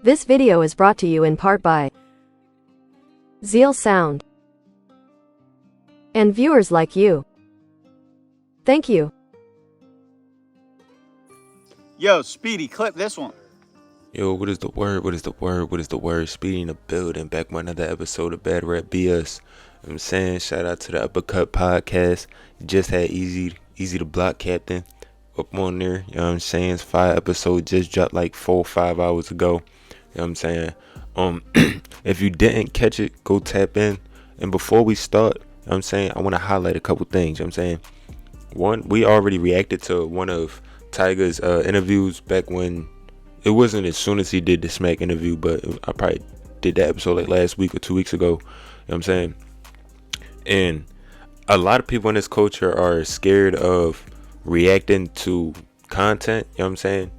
This video is brought to you in part by Zeal Sound and viewers like you. Thank you. Yo, Speedy, clip this one. Yo, what is the word? What is the word? What is the word? Speedy in the building. Back with another episode of Bad Rap BS. You know what I'm saying? Shout out to the Uppercut Podcast. Just had Eazy the Block Captain up on there. You know what I'm saying? It's 5 episodes just dropped like 4 or 5 hours ago. You know what I'm saying? If you didn't catch it, go tap in. And before we start, you know what I'm saying, I want to highlight a couple things. You know what I'm saying? One, we already reacted to one of Tiger's interviews back when it wasn't as soon as he did the Smack interview, but I probably did that episode like last week or 2 weeks ago. You know what I'm saying? And a lot of people in this culture are scared of reacting to content, you know what I'm saying?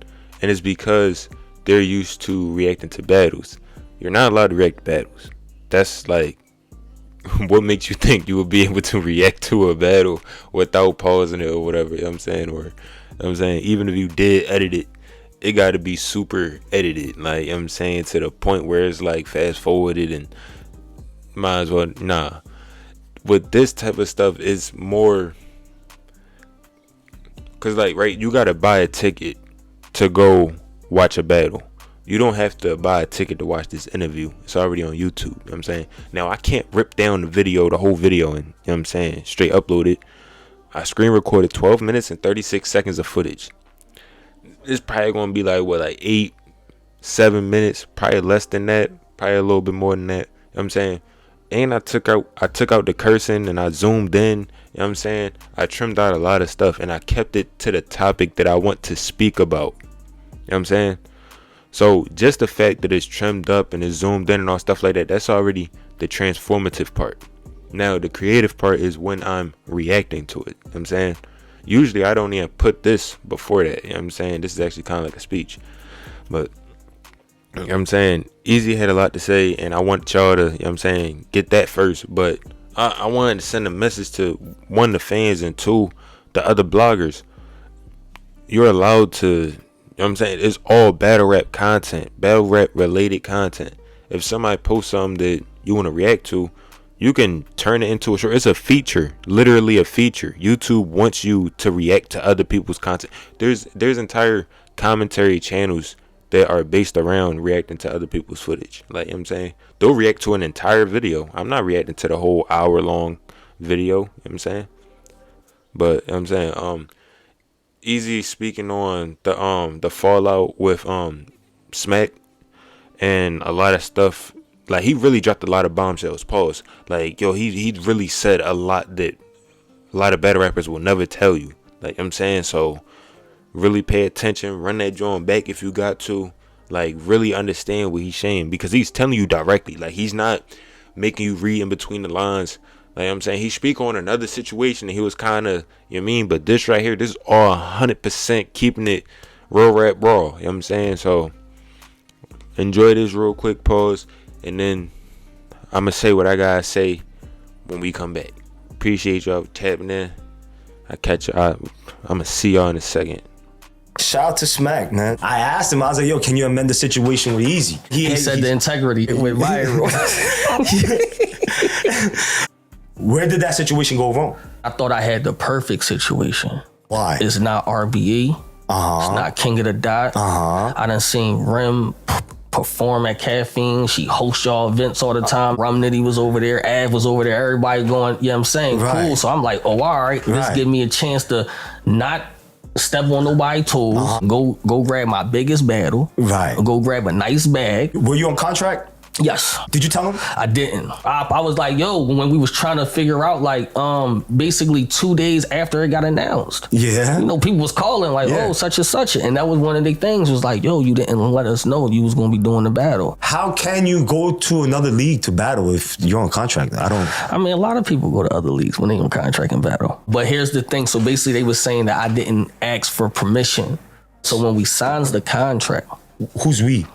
And it's because they're used to reacting to battles. You're not allowed to react to battles. That's like, what makes you think you will be able to react to a battle without pausing it or whatever, you know what I'm saying? Or, you know what I'm saying? Even if you did edit it, it got to be super edited, like, you know what I'm saying, to the point where it's like fast forwarded and might as well, nah. With this type of stuff, it's more, cause like, right, you gotta buy a ticket to go watch a battle. You don't have to buy a ticket to watch this interview. It's already on YouTube. You know what I'm saying? Now I can't rip down the whole video, and, you know what I'm saying, straight upload it. I screen recorded 12 minutes and 36 seconds of footage. It's probably gonna be like what, like 8-7 minutes, probably less than that, probably a little bit more than that. You know what I'm saying? And I took out the cursing and I zoomed in, you know what I'm saying? I trimmed out a lot of stuff and I kept it to the topic that I want to speak about. You know what I'm saying? So just the fact that it's trimmed up and it's zoomed in and all stuff like that, that's already the transformative part. Now the creative part is when I'm reacting to it. You know what I'm saying? Usually I don't even put this before that. You know what I'm saying? This is actually kind of like a speech. But you know what I'm saying, Eazy had a lot to say, and I want y'all to, you know what I'm saying, get that first. But I wanted to send a message to, one, the fans, and two, the other bloggers. You're allowed to, you know what I'm saying, it's all battle rap content, battle rap related content. If somebody posts something that you want to react to, you can turn it into a short. It's a feature, literally a feature. YouTube wants you to react to other people's content. There's entire commentary channels that are based around reacting to other people's footage. Like, you know what I'm saying, they'll react to an entire video. I'm not reacting to the whole hour-long video, you know what I'm saying? But, you know what I'm saying, Eazy speaking on the fallout with Smack and a lot of stuff. Like, he really dropped a lot of bombshells. Pause. Like, yo, he really said a lot that a lot of battle rappers will never tell you. Like, you know what I'm saying? So really pay attention, run that joint back if you got to. Like, really understand what he's saying, because he's telling you directly. Like, he's not making you read in between the lines. Like, you know what I'm saying, he speak on another situation and he was kind of, you know what I mean, but this right here, this is all 100% keeping it real rap raw. You know what I'm saying? So enjoy this real quick, pause, and then I'm gonna say what I gotta say when we come back. Appreciate y'all tapping in. I catch y'all. I'm gonna see y'all in a second. Shout out to Smack, man. I asked him, I was like, yo, can you amend the situation with Eazy? He said the integrity went viral. Where did that situation go wrong? I thought I had the perfect situation. Why? It's not RBE. It's not King of the Dot. I done seen Rim perform at Caffeine. She hosts y'all events all the time. Rum Nitty was over there. Av was over there. Everybody going, you know what I'm saying? Right. Cool. So I'm like, oh, all right. This give me a chance to not step on nobody's toes. Go grab my biggest battle. Right. Go grab a nice bag. Were you on contract? Yes. Did you tell him? I didn't. I was like, yo, when we was trying to figure out, like, basically 2 days after it got announced. Yeah. You know, people was calling like, oh, such and such. And that was one of the things, was like, yo, you didn't let us know you was going to be doing the battle. How can you go to another league to battle if you're on contract? I mean, a lot of people go to other leagues when they on contract and battle. But here's the thing. So basically they were saying that I didn't ask for permission. So when we signs the contract, who's we?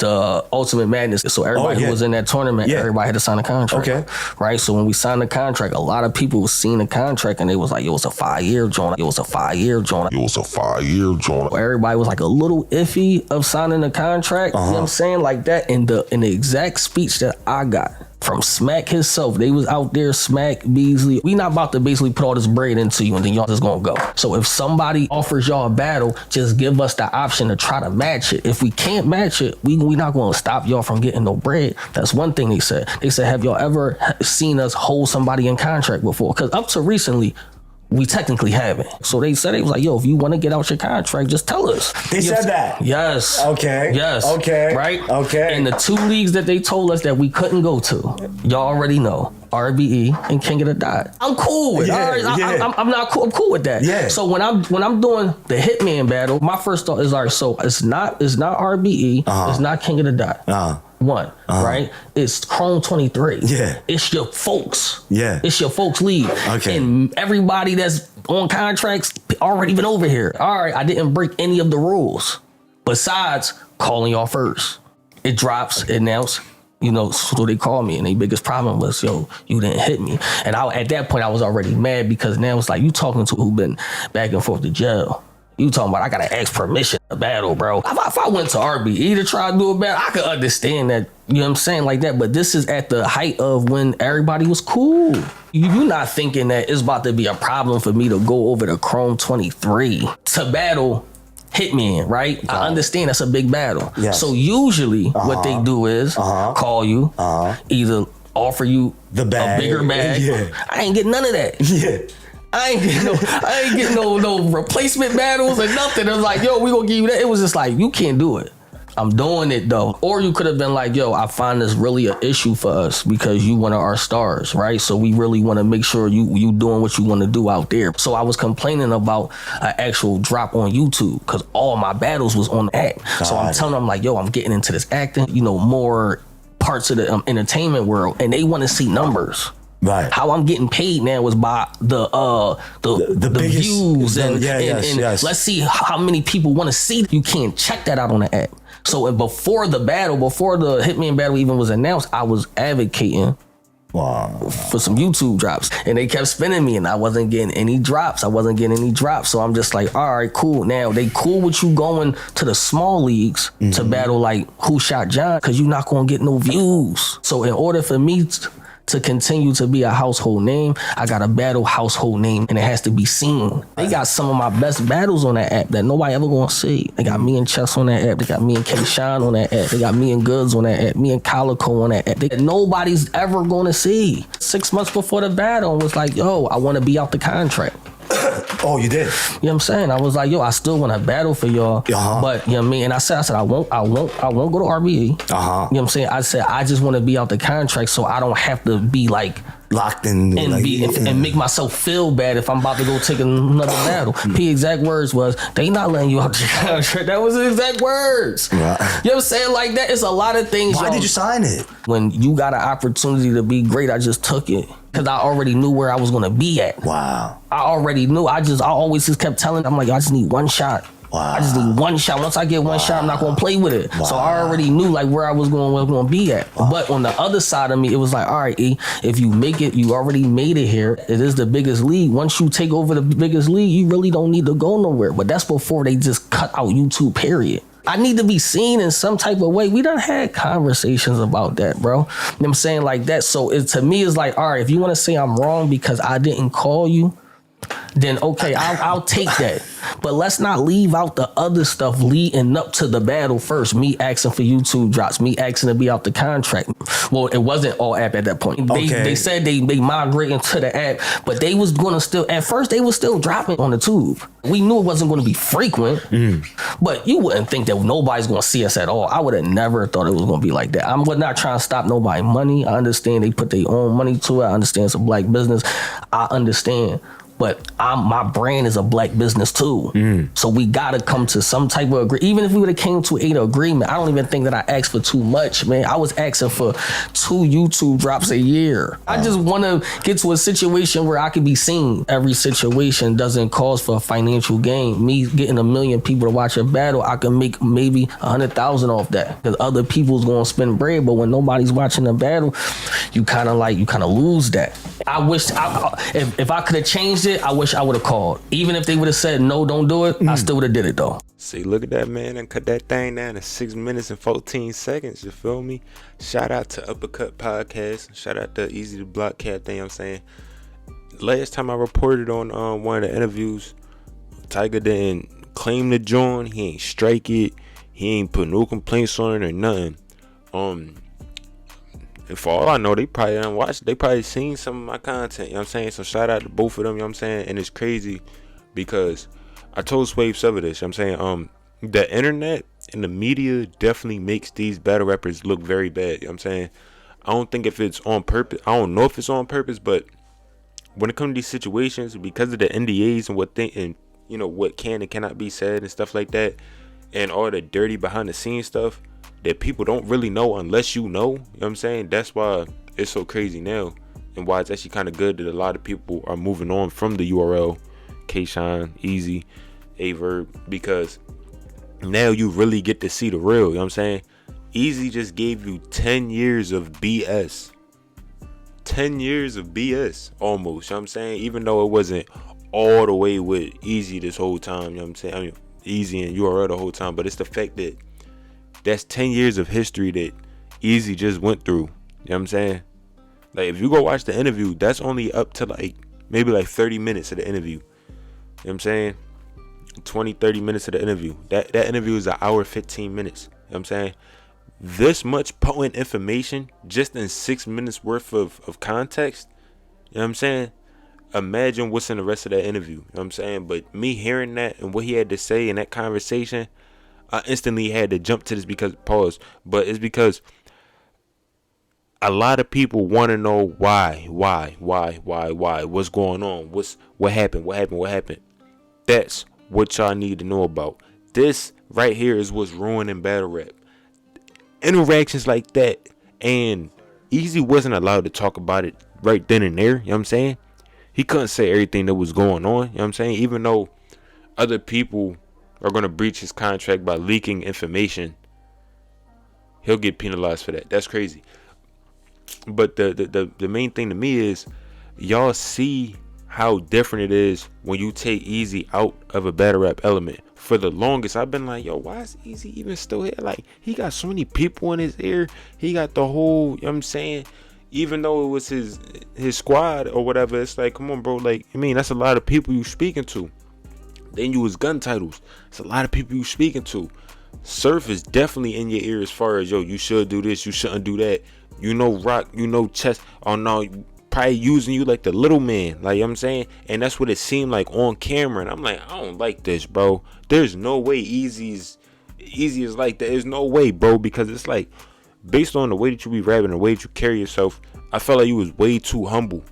the Ultimate Madness. So everybody who was in that tournament, everybody had to sign a contract. Okay. Right? So when we signed the contract, a lot of people seen the contract and they was like, yo, it's a 5-year joint. It was a 5-year joint. It was a 5-year joint. Everybody was like a little iffy of signing the contract. You know what I'm saying? Like that. In the exact speech that I got from Smack himself, they was out there, Smack, Beasley. We not about to basically put all this bread into you and then y'all just gonna go. So if somebody offers y'all a battle, just give us the option to try to match it. If we can't match it, we not gonna stop y'all from getting no bread. That's one thing they said. They said, have y'all ever seen us hold somebody in contract before? Because up to recently, we technically haven't. So they said, it was like, yo, if you want to get out your contract, just tell us. They said that? Yes. Okay. Yes. Okay. Right? Okay. And the 2 leagues that they told us that we couldn't go to, y'all already know, RBE and King of the Dot. I'm cool with it. I'm cool with that. Yeah. So when I'm doing the Hitman battle, my first thought is, all right, so it's not RBE, it's not King of the Dot. One, right? It's Chrome 23. Yeah. It's your folks. Yeah. It's your folks league. Okay. And everybody that's on contracts already been over here. All right, I didn't break any of the rules besides calling y'all first. It drops, it announced, you know, so they called me and their biggest problem was, yo, you didn't hit me. And at that point, I was already mad because now it's like, you talking to who been back and forth to jail. You talking about I gotta ask permission to battle, bro. If I went to RBE to try to do a battle, I could understand that, you know what I'm saying, like that. But this is at the height of when everybody was cool. You're not thinking that it's about to be a problem for me to go over to Chrome 23 to battle Hitman, right? I understand that's a big battle. Yes. So usually what they do is call you, either offer you the bag, a bigger bag. Yeah. I ain't getting none of that. Yeah. I ain't getting no replacement battles or nothing. It was like, yo, we gonna give you that. It was just like, you can't do it. I'm doing it though. Or you could have been like, yo, I find this really an issue for us because you one of our stars, right? So we really want to make sure you doing what you want to do out there. So I was complaining about an actual drop on YouTube because all my battles was on the app. So I'm telling them like, yo, I'm getting into this acting, you know, more parts of the entertainment world, and they want to see numbers. Right. How I'm getting paid now is by the biggest, views and let's see how many people want to see. You can't check that out on the app. So before the battle, before the Hitman battle even was announced, I was advocating for some YouTube drops, and they kept spinning me, and I wasn't getting any drops. So I'm just like, all right, cool. Now they cool with you going to the small leagues to battle like Who Shot John, because you're not gonna get no views. So in order for me to continue to be a household name, I got a battle household name, and it has to be seen. They got some of my best battles on that app that nobody ever gonna see. They got me and Chess on that app. They got me and K-Shine on that app. They got me and Goods on that app. Me and Calico on that app. Nobody's ever gonna see. 6 months before the battle, I was like, yo, I want to be out the contract. Oh, you did? You know what I'm saying? I was like, yo, I still want to battle for y'all. But you know what I mean? And I said, I won't go to RBE. You know what I'm saying? I said, I just want to be out the contract so I don't have to be like locked in and make myself feel bad if I'm about to go take another battle. P exact words was, they not letting you out the contract. That was the exact words. Right. You know what I'm saying? Like that, it's a lot of things. Why did you sign it? When you got an opportunity to be great, I just took it. Because I already knew where I was going to be at. Wow. I already knew. I always just kept telling them, I'm like, I just need one shot. Wow. I just need one shot. Once I get one shot, I'm not going to play with it. Wow. So I already knew like where I was going to be at. Wow. But on the other side of me, it was like, all right, E, if you make it, you already made it here. It is the biggest league. Once you take over the biggest league, you really don't need to go nowhere. But that's before they just cut out YouTube, period. I need to be seen in some type of way. We done had conversations about that, bro. You know what I'm saying? Like that. So to me, it's like, all right, if you want to say I'm wrong because I didn't call you, then okay, I'll take that. But let's not leave out the other stuff leading up to the battle first. Me asking for YouTube drops, me asking to be out the contract. Well, it wasn't all app at that point. They said they migrating to the app, but they was gonna still, at first they was still dropping on the tube. We knew it wasn't gonna be frequent, but you wouldn't think that nobody's gonna see us at all. I would have never thought it was gonna be like that. I'm not trying to stop nobody's money. I understand they put their own money to it. I understand it's a black business. I understand. but my brand is a black business too. So we gotta come to some type of agreement. Even if we would have came to an agreement, I don't even think that I asked for too much, man. I was asking for 2 YouTube drops a year. I just want to get to a situation where I can be seen. Every situation doesn't cause for a financial gain. Me getting 1 million people to watch a battle, I can make maybe 100,000 off that, because other people's gonna spend bread. But when nobody's watching a battle, you kind of lose that. I wish if I could have changed it, I wish I would have called. Even if they would have said no, don't do it, I still would have did it though. See, look at that, man, and cut that thing down to 6 minutes and 14 seconds. You feel me? Shout out to Uppercut Podcast. Shout out to Eazy the Block Cat thing. I'm saying, last time I reported on one of the interviews, Tiger didn't claim the joint. He ain't strike it. He ain't put no complaints on it or nothing. And for all I know, they probably done watched. They probably seen some of my content. You know what I'm saying? So shout out to both of them. You know what I'm saying? And it's crazy because I told Swave Sever this. You know what I'm saying? The internet and the media definitely makes these battle rappers look very bad. You know what I'm saying? I don't think if it's on purpose. I don't know if it's on purpose, but when it comes to these situations, because of the NDAs and what can and cannot be said and stuff like that, and all the dirty behind the scenes stuff that people don't really know unless you know. You know what I'm saying? That's why it's so crazy now, and why it's actually kind of good that a lot of people are moving on from the URL, K-Shine, Eazy, Averb, because now you really get to see the real. You know what I'm saying? Eazy just gave you 10 years of BS. 10 years of BS almost. You know what I'm saying? Even though it wasn't all the way with Eazy this whole time. You know what I'm saying? I mean, Eazy and URL the whole time, but it's the fact that that's 10 years of history that Eazy just went through. You know what I'm saying? Like, if you go watch the interview, that's only up to maybe 30 minutes of the interview. You know what I'm saying? 20-30 minutes of the interview. That interview is 1 hour 15 minutes. You know what I'm saying? This much potent information just in 6 minutes worth of context. You know what I'm saying? Imagine what's in the rest of that interview. You know what I'm saying? But me hearing that and what he had to say in that conversation, I instantly had to jump to this but it's because a lot of people want to know why, what's going on, what happened. That's what y'all need to know about. This right here is what's ruining battle rap. Interactions like that, and Eazy wasn't allowed to talk about it right then and there. You know what I'm saying? He couldn't say everything that was going on. You know what I'm saying? Even though other people are going to breach his contract by leaking information, he'll get penalized for that. That's crazy. But the main thing to me is, y'all see how different it is when you take Eazy out of a battle rap element. For the longest, I've been like, yo, why is Eazy even still here? Like, he got so many people in his ear. He got the whole, you know what I'm saying? Even though it was his squad or whatever, it's like, come on, bro. Like, I mean, that's a lot of people you speaking to. Then you was gun titles. It's a lot of people you speaking to. Surf is definitely in your ear as far as, yo, you should do this, you shouldn't do that. You know Rock, you know Chess. Oh no, probably using you like the little man. Like, you know what I'm saying? And that's what it seemed like on camera. And I'm like, I don't like this, bro. There's no way Eazy is like that. There's no way, bro. Because it's like, based on the way that you be rapping, the way that you carry yourself, I felt like you was way too humble.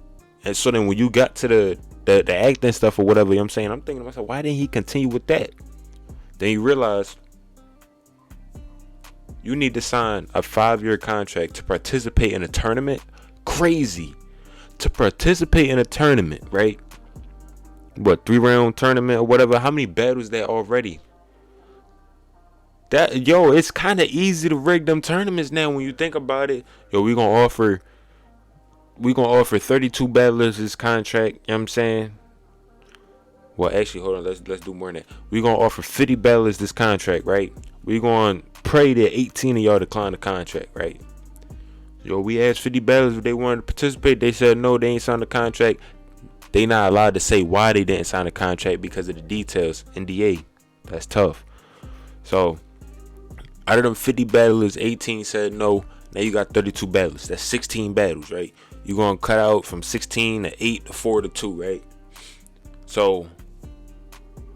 And so then when you got to the acting stuff or whatever, you know what I'm saying, I'm thinking to myself, why didn't he continue with that? Then you realize you need to sign a 5-year contract to participate in a tournament. Crazy. To participate in a tournament, right? What, 3-round tournament or whatever? How many battles there already? It's kind of easy to rig them tournaments now when you think about it. Yo, we gonna offer 32 battlers this contract. You know what I'm saying? Well, actually, hold on. Let's do more than that. We gonna offer 50 battlers this contract, right? We gonna pray that 18 of y'all decline the contract, right? Yo, we asked 50 battlers if they wanted to participate. They said no, they ain't signed the contract. They not allowed to say why they didn't sign the contract because of the details. NDA. That's tough. So, out of them 50 battlers, 18 said no. Now you got 32 battlers. That's 16 battles, right? You're going to cut out from 16 to 8 to 4 to 2, right? So,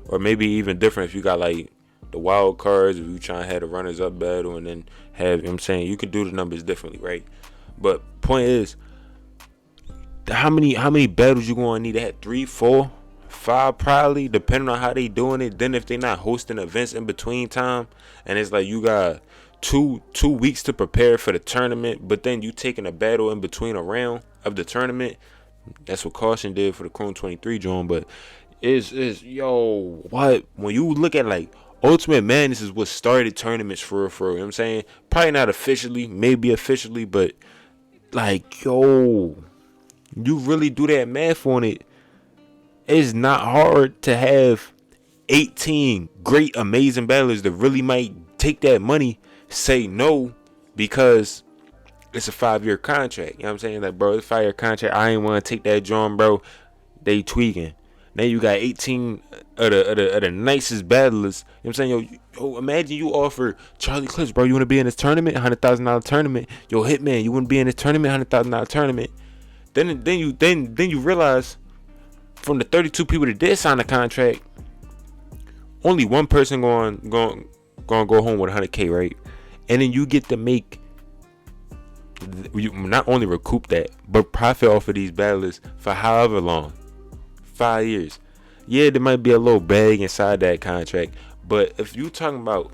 or maybe even different if you got like the wild cards, if you trying to have the runners up battle and then have, you know what I'm saying, you can do the numbers differently, right? But point is, how many battles you going to need to have? 3, 4? 5 probably, depending on how they doing it. Then if they not hosting events in between time, and it's like you got two weeks to prepare for the tournament, but then you taking a battle in between a round of the tournament. That's what Caution did for the Chrome 23 joint. But is yo, what, when you look at like Ultimate Madness is what started tournaments for real, you know what I'm saying? Probably not officially, maybe officially, but like, yo, you really do that math on it, it's not hard to have 18 great, amazing battlers that really might take that money, say no because it's a 5-year contract. You know what I'm saying? Like, bro, it's a 5-year contract. I ain't want to take that joint, bro. They tweaking. Now you got 18 of the nicest battlers. You know what I'm saying? Yo, imagine you offer Charlie Clips, bro. You want to be in this tournament, $100,000 tournament. Yo, Hitman, you want to be in this tournament, $100,000 tournament. Then you realize from the 32 people that did sign the contract, only one person going to go home with 100K, right? And then you get to make, you not only recoup that, but profit off of these battlers for however long, 5 years. Yeah, there might be a little bag inside that contract, but if you talking about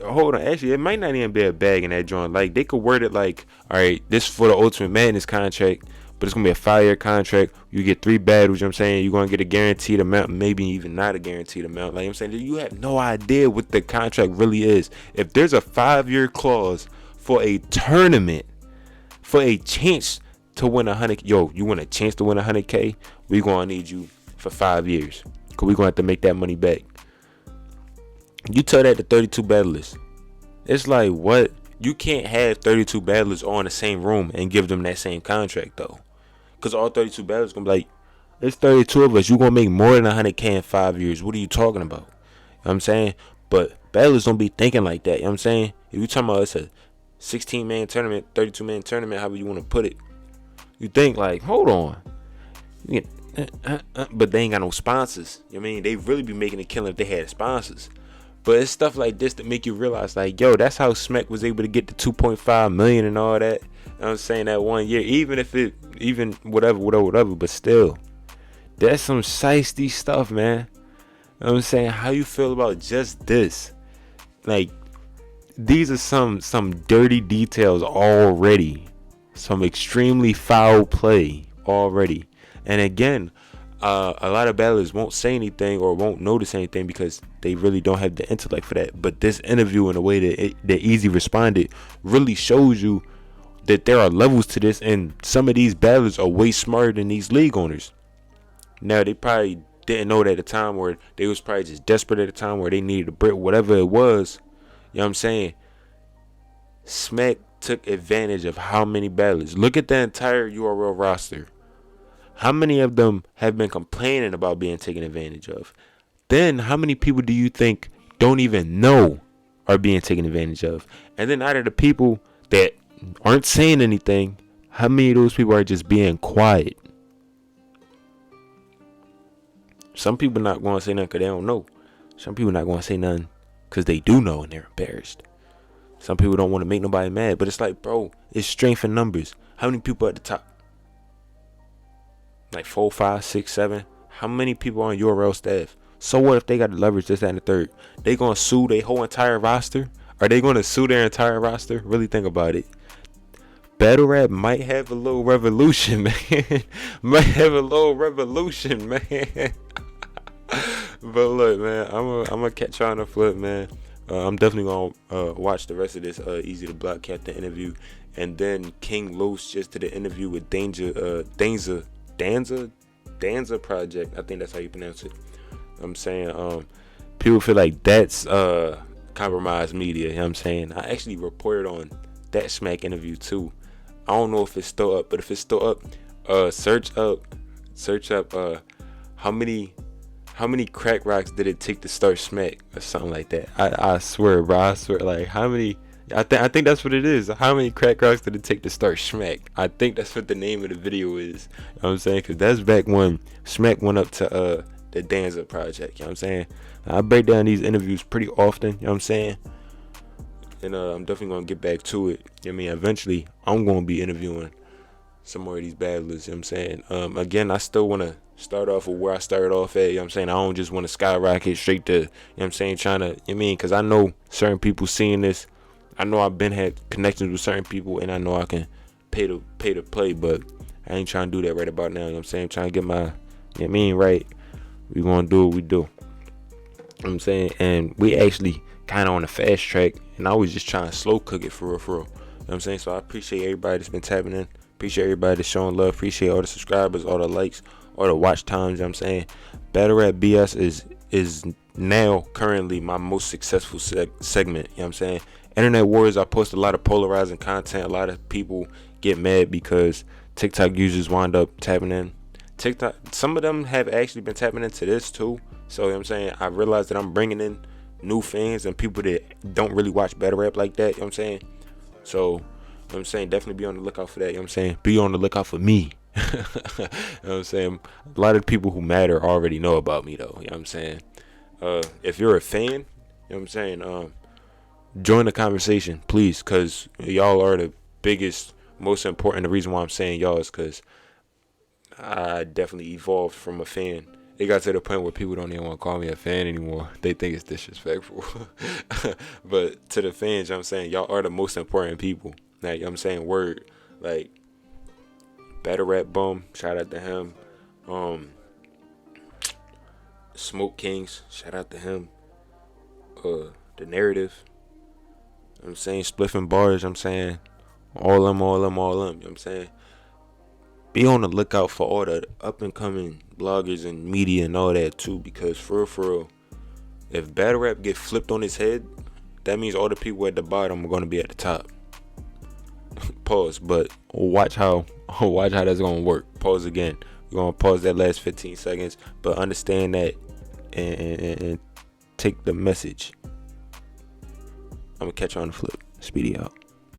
hold on, actually, it might not even be a bag in that joint. Like, they could word it like, all right, this is for the Ultimate Madness contract, but it's gonna be a 5-year contract. You get 3 battles. You know what I'm saying? You're gonna get a guaranteed amount, maybe even not a guaranteed amount. Like, I'm saying, you have no idea what the contract really is. If there's a 5-year clause for a tournament, for a chance to win 100, yo, you want a chance to win 100K? We gonna need you for 5 years, cause we gonna have to make that money back. You tell that to 32 battlers. It's like, what? You can't have 32 battlers all in the same room and give them that same contract, though. Because all 32 battlers going to be like, it's 32 of us. You're going to make more than 100K in 5 years. What are you talking about? You know what I'm saying? But battlers don't be thinking like that. You know what I'm saying? If you talking about it's a 16-man tournament, 32-man tournament, however you want to put it, you think like, hold on. But they ain't got no sponsors. You know what I mean? They really be making a killing if they had sponsors. But it's stuff like this that make you realize, like, yo, that's how Smack was able to get the 2.5 million and all that. You know what I'm saying? That 1 year, even whatever, but still, that's some shiesty stuff, man. You know what I'm saying? How you feel about just this? Like, these are some dirty details already, some extremely foul play already. And again, a lot of battlers won't say anything or won't notice anything because they really don't have the intellect for that. But this interview and the way that Eazy responded really shows you that there are levels to this, and some of these battlers are way smarter than these league owners. Now, they probably didn't know that at the time, or they was probably just desperate at the time where they needed a brick, whatever it was. You know what I'm saying? Smack took advantage of how many battlers. Look at the entire URL roster. How many of them have been complaining about being taken advantage of? Then how many people do you think don't even know are being taken advantage of? And then out of the people that aren't saying anything, how many of those people are just being quiet? Some people not going to say nothing because they don't know. Some people not going to say nothing because they do know and they're embarrassed. Some people don't want to make nobody mad. But it's like, bro, it's strength in numbers. How many people at the top? Like 4, 5, 6, 7. How many people on URL staff? So what if they got to leverage this, that, and the third? They gonna sue their whole entire roster? Are they gonna sue their entire roster? Really think about it. Battle rap might have a little revolution, man. Might have a little revolution, man. But look, man, I'm gonna catch y'all on the flip, man. I'm definitely gonna watch the rest of this Eazy the Block Captain interview, and then King Los just to the interview with Danza Project. I think that's how you pronounce it. I'm saying people feel like that's compromised media. You know what I'm saying? I actually reported on that Smack interview too. I don't know if it's still up, but if it's still up, search up how many crack rocks did it take to start Smack or something like that. I swear, bro. I swear, like, how many? I think that's what it is. How many crack rocks did it take to start Smack? I think that's what the name of the video is. You know what I'm saying? Because that's back when Smack went up to the Danza Project. You know what I'm saying? I break down these interviews pretty often. You know what I'm saying? And I'm definitely going to get back to it. You know what I mean? Eventually, I'm going to be interviewing some more of these battlers, you know what I'm saying? Again, I still want to start off with where I started off at, you know what I'm saying? I don't just want to skyrocket straight to, you know what I'm saying, trying to, you know what I mean? Because I know certain people seeing this. I know I've been had connections with certain people, and I know I can pay to play, but I ain't trying to do that right about now, you know what I'm saying? I'm trying to get my, you know what I mean, right? We gonna do what we do. You know what I'm saying? And we actually kind of on the fast track, and I was just trying to slow cook it for real, for real. You know what I'm saying? So I appreciate everybody that's been tapping in. Appreciate everybody that's showing love. Appreciate all the subscribers, all the likes, all the watch times. You know what I'm saying? Battle Rap BS is now currently my most successful segment. You know what I'm saying? Internet Wars, I post a lot of polarizing content. A lot of people get mad because TikTok users wind up tapping in. TikTok, some of them have actually been tapping into this too. So, you know what I'm saying? I realized that I'm bringing in new fans and people that don't really watch battle rap like that. You know what I'm saying? So, you know what I'm saying? Definitely be on the lookout for that. You know what I'm saying? Be on the lookout for me. You know what I'm saying? A lot of people who matter already know about me though. You know what I'm saying? If you're a fan, you know what I'm saying? Join the conversation, please, because y'all are the biggest, most important. The reason why I'm saying y'all is because I definitely evolved from a fan. It got to the point where people don't even want to call me a fan anymore. They think it's disrespectful. But to the fans, you know what I'm saying, y'all are the most important people. Like, you know what I'm saying, word. Like, Battle Rap Bum, shout out to him. Smoke Kings, shout out to him. The Narrative, you know what I'm saying, Spliffing Bars, you know what I'm saying, all them, you know what I'm saying. Be on the lookout for all the up and coming bloggers and media and all that too, because for real, if battle rap get flipped on its head, that means all the people at the bottom are gonna be at the top. Pause, but watch how that's gonna work. Pause again. We're gonna pause that last 15 seconds, but understand that and take the message. I'm gonna catch you on the flip. Speedy out.